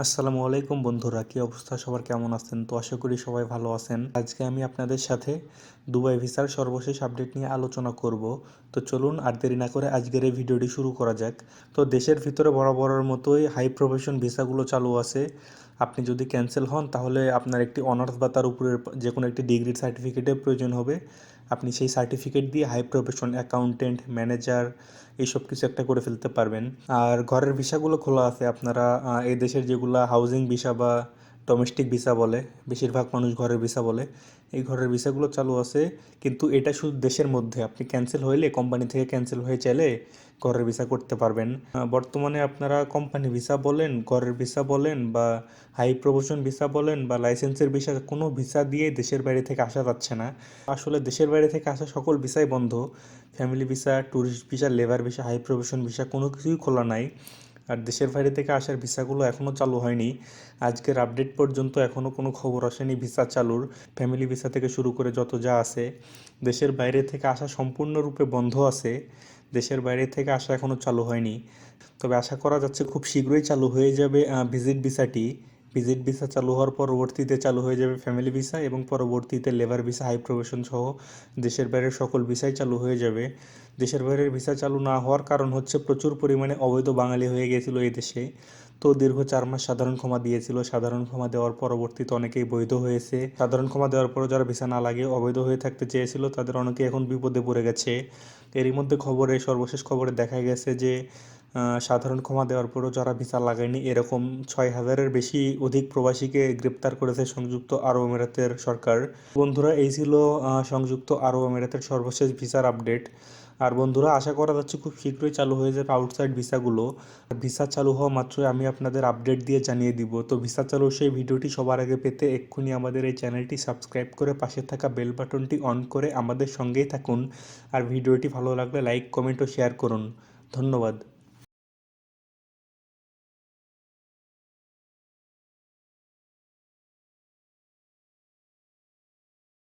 আসসালামু আলাইকুম বন্ধুরা, কি অবস্থা? সবার কেমন আছেন? তো আশা করি সবাই ভালো আছেন। আজকে আমি আপনাদের সাথে দুবাই ভিসার সর্বশেষ আপডেট নিয়ে আলোচনা করব। তো চলুন আর দেরি না করে আজকের এই ভিডিওটি শুরু করা যাক। তো দেশের ভিতরে বরাবরের মতোই হাই প্রফেশন ভিসাগুলো চালু আছে। আপনি যদি ক্যান্সেল হন তাহলে আপনার একটি অনার্স বা তার উপরে যে কোনো একটি ডিগ্রির সার্টিফিকেটের প্রয়োজন হবে। আপনি সেই সার্টিফিকেট দিয়ে হাই প্রফেশন অ্যাকাউন্টেন্ট, ম্যানেজার এইসব কিছু একটা করে ফেলতে পারবেন। আর ঘরের ভিসাগুলো খোলা আছে। আপনারা এই দেশের যেগুলা হাউজিং ভিসা বা ডোমেস্টিক ভিসা বলে, বেশিরভাগ মানুষ ঘরের ভিসা বলে, এই ঘরের ভিসাগুলো চালু আছে। কিন্তু এটা শুধু দেশের মধ্যে, আপনি ক্যান্সেল হইলে কোম্পানি থেকে ক্যান্সেল হয়ে চাইলে ঘরের ভিসা করতে পারবেন। বর্তমানে আপনারা কোম্পানি ভিসা বলেন, ঘরের ভিসা বলেন বা হাই প্রমোশন ভিসা বলেন বা লাইসেন্সের ভিসা, কোনো ভিসা দিয়ে দেশের বাইরে থেকে আসা যাচ্ছে না। আসলে দেশের বাইরে থেকে আসা সকল ভিসাই বন্ধ। Family visa, tourist visa, labour visa, high profession visa কোনো কিছুই খোলা নাই। আর দেশের বাইরে থেকে আসার ভিসাগুলো এখনও চালু হয়নি। আজকের আপডেট পর্যন্ত এখনও কোনো খবর আসেনি ভিসা চালুর। ফ্যামিলি ভিসা থেকে শুরু করে যত যা আছে, দেশের বাইরে থেকে আসা সম্পূর্ণরূপে বন্ধ আছে। দেশের বাইরে থেকে আসা এখনও চালু হয়নি। তবে আশা করা যাচ্ছে খুব শীঘ্রই চালু হয়ে যাবে ভিজিট ভিসাটি। ভিজিট ভিসা চালু হওয়ার পরবর্তীতে চালু হয়ে যাবে ফ্যামিলি ভিসা এবং পরবর্তীতে লেবার ভিসা, হাই প্রফেশন সহ দেশের বাইরের সকল ভিসাই চালু হয়ে যাবে। দেশের বাইরের ভিসা চালু না হওয়ার কারণ হচ্ছে প্রচুর পরিমাণে অবৈধ বাঙালি হয়ে গিয়েছিল এই দেশে। তো দীর্ঘ 4 মাস সাধারণ ক্ষমা দিয়েছিল। সাধারণ ক্ষমা দেওয়ার পরবর্তীতে অনেকেই বৈধ হয়েছে। সাধারণ ক্ষমা দেওয়ার পরও যারা ভিসা না লাগে অবৈধ হয়ে থাকতে চেয়েছিল তাদের অনেকে এখন বিপদে পড়ে গেছে। এরই মধ্যে সর্বশেষ খবরে দেখা গেছে যে সাধারণ ক্ষমা দেওয়ার পরও যারা ভিসা লাগায়নি এরকম 6,000-এর বেশি অধিক প্রবাসীকে গ্রেপ্তার করেছে সংযুক্ত আরব আমিরাতের সরকার। বন্ধুরা, এই ছিল সংযুক্ত আরব আমিরাতের সর্বশেষ ভিসার আপডেট। আর বন্ধুরা, আশা করা যাচ্ছে খুব শীঘ্রই চালু হয়ে যাবে আউটসাইড ভিসাগুলো। ভিসা চালু হওয়া মাত্রই আমি আপনাদের আপডেট দিয়ে জানিয়ে দিব। তো ভিসা চালুর সেই ভিডিওটি সবার আগে পেতে এক্ষুনি আমাদের এই চ্যানেলটি সাবস্ক্রাইব করে পাশে থাকা বেল বাটনটি অন করে আমাদের সঙ্গেই থাকুন। আর ভিডিওটি ভালো লাগলে লাইক, কমেন্ট ও শেয়ার করুন। ধন্যবাদ।